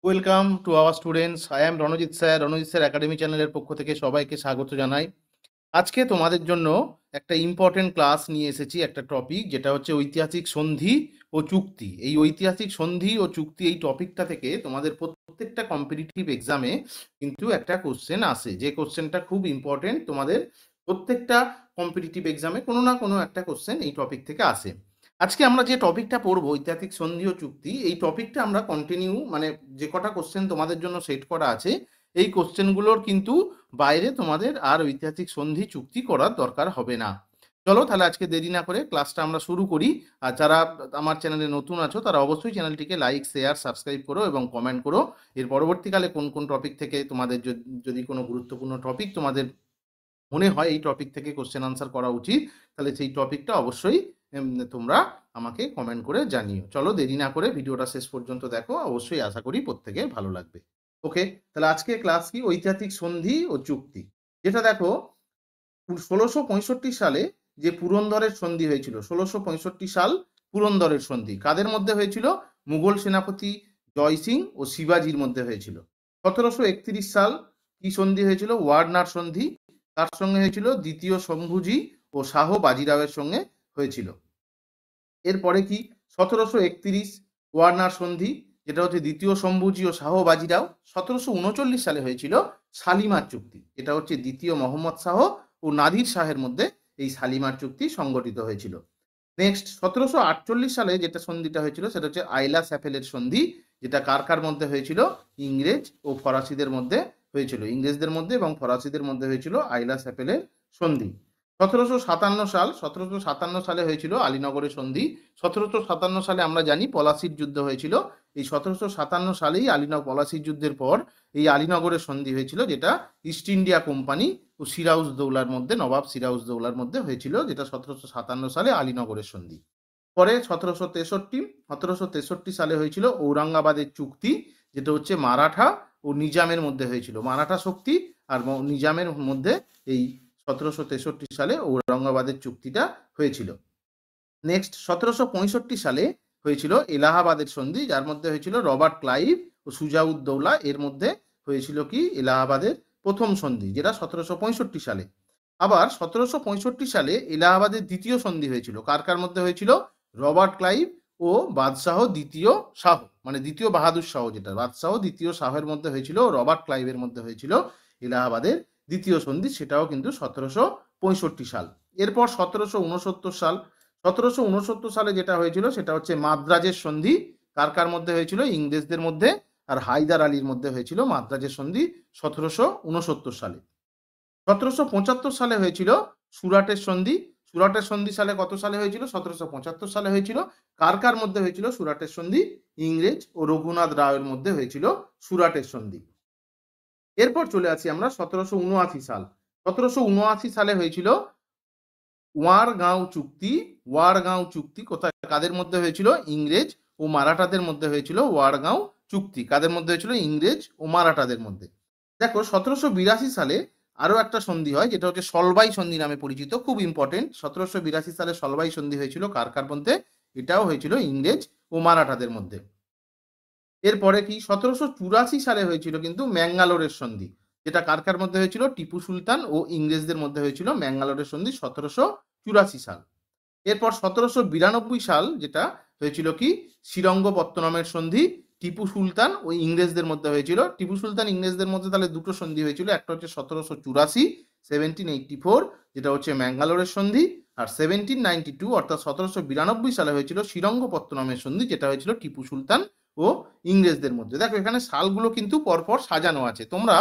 Welcome to our students. I am Ranjit sir. Ranjit sir academy চ্যানেলের পক্ষ থেকে সবাইকে স্বাগত জানাই। আজকে তোমাদের জন্য একটা ইম্পর্টেন্ট ক্লাস নিয়ে এসেছি, একটা টপিক যেটা হচ্ছে ঐতিহাসিক সন্ধি ও চুক্তি। এই ঐতিহাসিক সন্ধি ও চুক্তি এই টপিকটা থেকে তোমাদের প্রত্যেকটা কম্পিটিটিভ এক্সামে কিন্তু একটা কোশ্চেন আসে, যে কোশ্চেনটা খুব ইম্পর্টেন্ট। তোমাদের প্রত্যেকটা কম্পিটিটিভ এক্সামে কোনো না কোনো একটা কোশ্চেন এই টপিক থেকে আসে। আজকে আমরা যে টপিকটা পড়বো ঐতিহাসিক সন্ধি ও চুক্তি, এই টপিকটা আমরা কন্টিনিউ মানে যে কটা কোশ্চেন তোমাদের জন্য সেট করা আছে এই কোশ্চেনগুলোর কিন্তু বাইরে তোমাদের আর ঐতিহাসিক সন্ধি চুক্তি করার দরকার হবে না। চলো তাহলে আজকে দেরি না করে ক্লাসটা আমরা শুরু করি। আর যারা আমার চ্যানেলে নতুন আছো তারা অবশ্যই চ্যানেলটিকে লাইক, শেয়ার, সাবস্ক্রাইব করো এবং কমেন্ট করো। এর পরবর্তীকালে কোন কোন টপিক থেকে তোমাদের যদি কোনো গুরুত্বপূর্ণ টপিক তোমাদের মনে হয় এই টপিক থেকে কোশ্চেন আনসার করা উচিত, তাহলে সেই টপিকটা অবশ্যই তোমরা আমাকে কমেন্ট করে জানিও। চলো দেরি না করে ভিডিওটা শেষ পর্যন্ত দেখো, অবশ্যই আশা করি প্রত্যেকের ভালো লাগবে। ওকে, তাহলে আজকে ক্লাস কি ঐতিহাসিক সন্ধি ও চুক্তি। যেটা দেখো 1665 সালে যে পুরন্দরের সন্ধি হয়েছিল, 1665 সাল পুরন্দরের সন্ধি কাদের মধ্যে হয়েছিল? মুঘল সেনাপতি জয় সিং ও শিবাজির মধ্যে হয়েছিল। 1731 সাল কি সন্ধি হয়েছিল? ওয়ার্নার সন্ধি। তার সঙ্গে হয়েছিল দ্বিতীয় শম্ভুজি ও শাহ বাজিরাওয়ের সঙ্গে হয়েছিল। এরপরে কি 1731 ওয়ার্নার সন্ধি, যেটা হচ্ছে দ্বিতীয় শম্ভুজি ও শাহ বাজিরাও। 1739 সালে হয়েছিল শালিমার চুক্তি, এটা হচ্ছে দ্বিতীয় মোহাম্মদ শাহ ও নাদির শাহের মধ্যে এই শালিমার চুক্তি সংগঠিত হয়েছিল। নেক্সট 1748 সালে যেটা সন্ধিটা হয়েছিল সেটা হচ্ছে আইলা স্যাফেলের সন্ধি, যেটা কার কার মধ্যে হয়েছিল? ইংরেজ ও ফরাসিদের মধ্যে হয়েছিল। ইংরেজদের মধ্যে এবং ফরাসিদের মধ্যে হয়েছিল আইলা স্যাফেলের সন্ধি। 1757 সালে হয়েছিল আলীনগরের সন্ধি। 1757 সালে আমরা জানি পলাশির যুদ্ধ হয়েছিল। এই 1757 সালেই পলাশির যুদ্ধের পর এই আলীনগরের সন্ধি হয়েছিল, যেটা ইস্ট ইন্ডিয়া কোম্পানি ও সিরাজউদ্দৌলার মধ্যে, নবাব সিরাজউদ্দৌলার মধ্যে হয়েছিল, যেটা 1757 সালে আলীনগরের সন্ধি। পরে 1763 সালে হয়েছিল ঔরঙ্গাবাদের চুক্তি, যেটা হচ্ছে মারাঠা ও নিজামের মধ্যে হয়েছিল। মারাঠা শক্তি আর নিজামের মধ্যে এই 1763 সালে ঔরঙ্গাবাদের চুক্তিটা হয়েছিল। নেক্সট 1765 সালে হয়েছিল এলাহাবাদের সন্ধি, যার মধ্যে হয়েছিল রবার্ট ক্লাইভ ও সুজাউদ্দৌলা। এর মধ্যে হয়েছিল কি? এলাহাবাদের প্রথম সন্ধি, যেটা 1765 সালে। আবার 1765 সালে এলাহাবাদের দ্বিতীয় সন্ধি হয়েছিল। কার কার মধ্যে হয়েছিল? রবার্ট ক্লাইভ ও বাদশাহ দ্বিতীয় শাহ, মানে দ্বিতীয় বাহাদুর শাহ, যেটা বাদশাহ দ্বিতীয় শাহের মধ্যে হয়েছিল, রবার্ট ক্লাইভের মধ্যে হয়েছিল এলাহাবাদের দ্বিতীয় সন্ধি, সেটাও কিন্তু 1765 সাল। এরপর 1769 সাল, 1769 সালে যেটা হয়েছিল সেটা হচ্ছে মাদ্রাজের সন্ধি। কার কার মধ্যে হয়েছিল? ইংরেজদের মধ্যে আর হায়দার আলীর মধ্যে হয়েছিল মাদ্রাজের সন্ধি 1769 সালে। 1775 সালে হয়েছিল সুরাটের সন্ধি। সুরাটের সন্ধি সালে কত সালে হয়েছিল? 1775 সালে হয়েছিল। কার কার মধ্যে হয়েছিল সুরাটের সন্ধি? ইংরেজ ও রঘুনাথ রায়ের মধ্যে হয়েছিল সুরাটের সন্ধি। এরপর চলে আসি আমরা 1779 সাল। 1779 সালে হয়েছিল ওয়ারগাঁও চুক্তি। ওয়ারগাঁও চুক্তি কোথায় কাদের মধ্যে হয়েছিল? ইংরেজ ও মারাঠাদের মধ্যে হয়েছিল ওয়ারগাঁও চুক্তি। কাদের মধ্যে হয়েছিল? ইংরেজ ও মারাঠাদের মধ্যে। দেখো 1782 সালে আরো একটা সন্ধি হয়, যেটা হচ্ছে সলবাই সন্ধি নামে পরিচিত, খুব ইম্পর্টেন্ট। 1782 সালে সলবাই সন্ধি হয়েছিল কার কার মধ্যে? এটাও হয়েছিল ইংরেজ ও মারাঠাদের মধ্যে। এরপরে কি 1784 সালে হয়েছিল কিন্তু ম্যাঙ্গালোরের সন্ধি, যেটা কার কার মধ্যে হয়েছিল? টিপু সুলতান ও ইংরেজদের মধ্যে হয়েছিল ম্যাঙ্গালোরের সন্ধি 1784 সাল। এরপর 1792 সাল যেটা হয়েছিল কি? শ্রীরঙ্গপত্তনমের সন্ধি, টিপু সুলতান ও ইংরেজদের মধ্যে হয়েছিল। টিপু সুলতান ইংরেজদের মধ্যে তাহলে দুটো সন্ধি হয়েছিল, একটা হচ্ছে 1784 1784, যেটা হচ্ছে ম্যাঙ্গালোরের সন্ধি, আর 1792 অর্থাৎ 1792 সালে হয়েছিল শ্রীরঙ্গপত্তনমের সন্ধি, যেটা হয়েছিল টিপু সুলতান ও ইংরেজদের মধ্যে। দেখো এখানে সালগুলো কিন্তু পরপর সাজানো আছে, তোমরা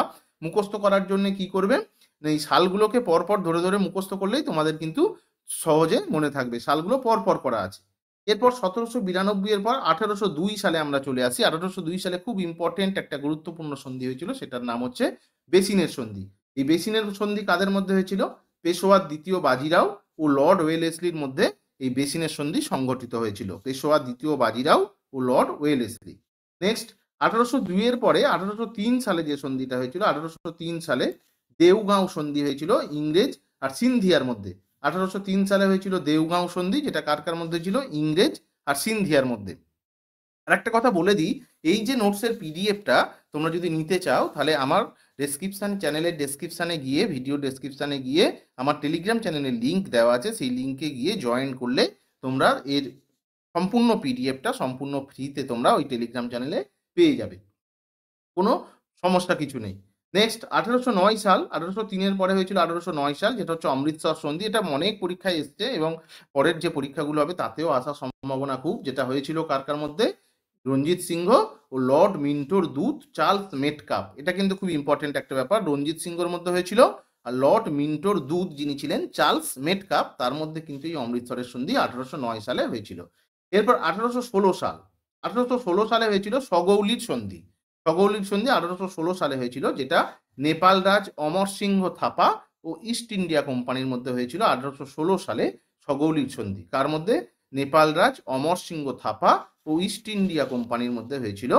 মুখস্থ করার জন্য কি করবে? এই সালগুলোকে পরপর ধরে ধরে মুখস্থ করলেই তোমাদের কিন্তু সহজে মনে থাকবে। সালগুলো পরপর করা আছে। এরপর 1792 এর পর 1802 সালে আমরা চলে আসি। 1802 সালে খুব ইম্পর্টেন্ট একটা গুরুত্বপূর্ণ সন্ধি হয়েছিল, সেটার নাম হচ্ছে বেসিনের সন্ধি। এই বেসিনের সন্ধি কাদের মধ্যে হয়েছিল? পেশোয়ার দ্বিতীয় বাজিরাও ও লর্ড ওয়েলেসলির মধ্যে এই বেসিনের সন্ধি সংগঠিত হয়েছিল। পেশোয়ার দ্বিতীয় বাজিরাও ও লর্ড ওয়েলেসলি। নেক্সট 1802 এর পরে 1803 সালে যে সন্ধিটা হয়েছিল, 1803 সালে দেওগাঁও সন্ধি হয়েছিল ইংরেজ আর সিন্ধিয়ার মধ্যে। 1803 সালে হয়েছিল দেওগাঁও সন্ধি, যেটা কার কার মধ্যে ছিল? ইংরেজ আর সিন্ধিয়ার মধ্যে। আর একটা কথা বলে দিই, এই যে নোটসের পিডিএফটা তোমরা যদি নিতে চাও তাহলে আমার চ্যানেলের ডেসক্রিপশানে গিয়ে, ভিডিও ডেসক্রিপশানে গিয়ে আমার টেলিগ্রাম চ্যানেলের লিঙ্ক দেওয়া আছে, সেই লিঙ্কে গিয়ে জয়েন করলে তোমরা এর সম্পূর্ণ পিডিএফটা সম্পূর্ণ ফ্রিতে তোমরা ওই টেলিগ্রাম চ্যানেলে পেয়ে যাবে, কোনো সমস্যা কিছু নেই। নেক্সট 1809 সাল, 1803-এর পরে হয়েছিল 1809 সাল, যেটা হচ্ছে অমৃতসর সন্ধি। এটা অনেক পরীক্ষায় এসছে এবং পরের যে পরীক্ষাগুলো হবে তাতেও আসার সম্ভাবনা খুব। যেটা হয়েছিল কার মধ্যে? রঞ্জিত সিংহ ও লর্ড মিন্টোর দূত চার্লস মেটকাপ। এটা কিন্তু খুব ইম্পর্টেন্ট একটা ব্যাপার। রঞ্জিত সিংহর মধ্যে হয়েছিল, আর লর্ড মিন্টোর দূত যিনি ছিলেন চার্লস মেটকাপ, তার মধ্যে কিন্তু এই অমৃতসরের সন্ধি 1809 সালে হয়েছিল। এরপর 1816 সাল, 1816 সালে হয়েছিল সগৌলির সন্ধি। সগৌলির সন্ধি 1816 সালে হয়েছিল, যেটা নেপাল রাজ অমর সিংহ থাপা ও ইস্ট ইন্ডিয়া কোম্পানির মধ্যে হয়েছিল 1816 সালে সগৌলির সন্ধি। কার মধ্যে? নেপাল রাজ অমর সিংহ থাপা ও ইস্ট ইন্ডিয়া কোম্পানির মধ্যে হয়েছিল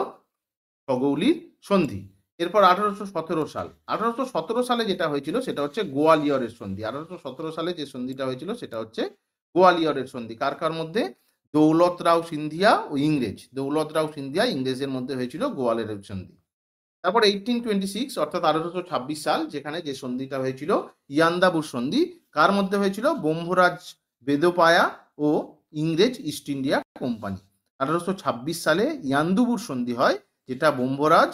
সগৌলির সন্ধি। এরপর 1817 সাল, 1817 সালে যেটা হয়েছিল সেটা হচ্ছে গোয়ালিয়রের সন্ধি। 1817 সালে যে সন্ধিটা হয়েছিল সেটা হচ্ছে গোয়ালিয়রের সন্ধি। কার মধ্যে? দৌলত রাও সিন্ধিয়া ও ইংরেজ। দৌলত রাও সিন্ধিয়া ইংরেজের মধ্যে হয়েছিল গোয়ালিয়রের সন্ধি। তারপর 1826 অর্থাৎ 1826 সাল, যেখানে যে সন্ধিটা হয়েছিল ইয়ান্দাবুর সন্ধি। কার মধ্যে হয়েছিল? ব্রহ্মরাজ বেদপায়া ও ইংরেজ ইস্ট ইন্ডিয়া কোম্পানি। 1826 সালে ইয়ান্দুবুর সন্ধি হয়, যেটা ব্রহ্মরাজ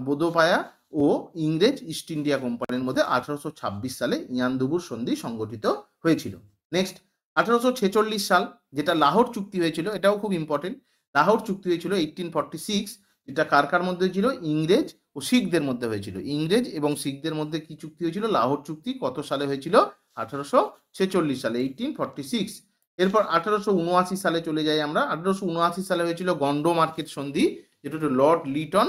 বোদপায়া ও ইংরেজ ইস্ট ইন্ডিয়া কোম্পানির মধ্যে 1826 সালে ইয়ান্দুবুর সন্ধি সংগঠিত হয়েছিল। নেক্সট 1846 সাল, যেটা লাহোর চুক্তি হয়েছিল, এটাও খুব ইম্পর্টেন্ট। লাহোর চুক্তি হয়েছিল 1846, এটা কার মধ্যে ছিল? ইংরেজ ও শিখদের মধ্যে হয়েছিল। ইংরেজ এবং শিখদের মধ্যে কি চুক্তি হয়েছিল? লাহোর চুক্তি। কত সালে হয়েছিল? 1846 সালে, 1846। এরপর 1879 সালে চলে যাই আমরা। 1879 সালে হয়েছিল গন্ড মার্কেট সন্ধি, যেটা হচ্ছে লর্ড লিটন,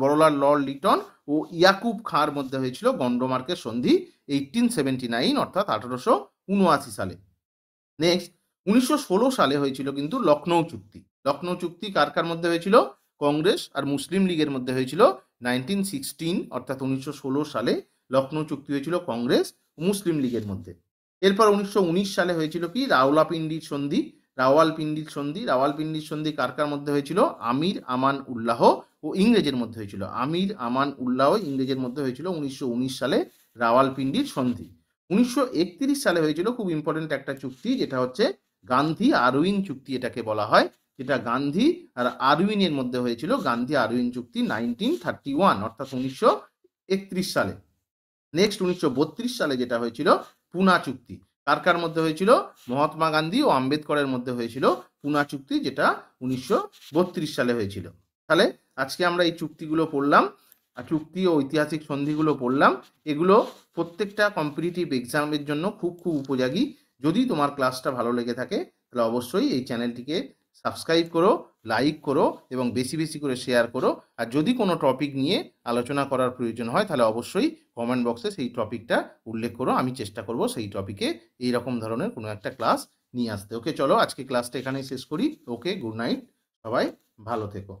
বড়লাট লর্ড লিটন ও ইয়াকুব খাঁর মধ্যে হয়েছিল গন্ড মার্কেট সন্ধি 1879 অর্থাৎ 1879 সালে। নেক্সট 1916 সালে হয়েছিল কিন্তু লখনৌ চুক্তি। লখনৌ চুক্তি কার মধ্যে হয়েছিল? কংগ্রেস আর মুসলিম লীগের মধ্যে হয়েছিল 1916 অর্থাৎ 1916 সালে লখনৌ চুক্তি হয়েছিল কংগ্রেস ও মুসলিম লীগের মধ্যে। এরপর 1919 সালে হয়েছিল কি? রাওয়ালপিন্ডির সন্ধি। রাওয়ালপিন্ডির সন্ধি, রাওয়ালপিন্ডির সন্ধি কার মধ্যে হয়েছিল? আমির আমান উল্লাহ ও ইংরেজের মধ্যে হয়েছিল। আমির আমান উল্লাহ ইংরেজের মধ্যে হয়েছিল 1919 সালে রাওয়ালপিন্ডির সন্ধি। 1931 সালে হয়েছিল খুব ইম্পর্টেন্ট একটা চুক্তি, যেটা হচ্ছে গান্ধী আরউইন চুক্তি এটাকে বলা হয়, যেটা গান্ধী আর আরউইনের মধ্যে হয়েছিল। গান্ধী আরউইন চুক্তি 1931 অর্থাৎ 1931 সালে। নেক্সট 1932 সালে যেটা হয়েছিল পুনা চুক্তি। কার মধ্যে হয়েছিল? মহাত্মা গান্ধী ও আম্বেদকরের মধ্যে হয়েছিল পুনা চুক্তি, যেটা 1932 সালে হয়েছিল। তাহলে আজকে আমরা এই চুক্তিগুলো পড়লাম, চুক্তি ও ঐতিহাসিক সন্ধিগুলো পড়লাম। এগুলো প্রত্যেকটা কম্পিটিটিভ এক্সামের জন্য খুব খুব উপযোগী। যদি তোমার ক্লাসটা ভালো লেগে থাকে তাহলে অবশ্যই এই চ্যানেলটিকে সাবস্ক্রাইব করো, লাইক করো এবং বেশি বেশি করে শেয়ার করো। আর যদি কোনো টপিক নিয়ে আলোচনা করার প্রয়োজন হয় তাহলে অবশ্যই কমেন্ট বক্সে সেই টপিকটা উল্লেখ করো। আমি চেষ্টা করব সেই টপিকে এই রকম ধরনের কোনো একটা ক্লাস নিয়ে আসতে। ওকে, চলো আজকে ক্লাসটা এখানেই শেষ করি। ওকে, গুড নাইট, সবাই ভালো থেকো।